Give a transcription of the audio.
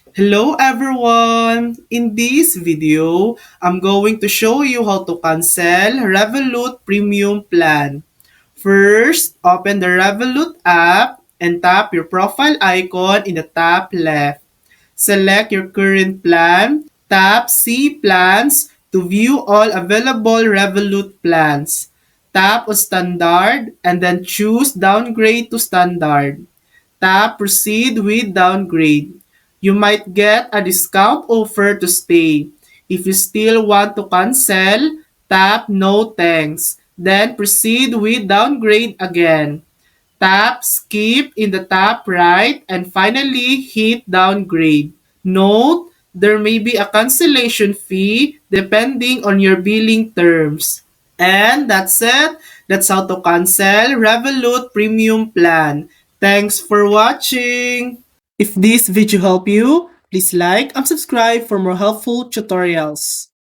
Hello everyone! In this video, I'm going to show you how to cancel Revolut Premium plan. First, open the Revolut app and tap your profile icon in the top left. Select your current plan, tap See Plans to view all available Revolut plans. Tap on Standard and then choose Downgrade to Standard. Tap Proceed with Downgrade. You might get a discount offer to stay. If you still want to cancel, tap No Thanks. Then proceed with Downgrade again. Tap Skip in the top right and finally hit Downgrade. Note, there may be a cancellation fee depending on your billing terms. And that's it. That's how to cancel Revolut Premium Plan. Thanks for watching. If this video helped you, please like and subscribe for more helpful tutorials.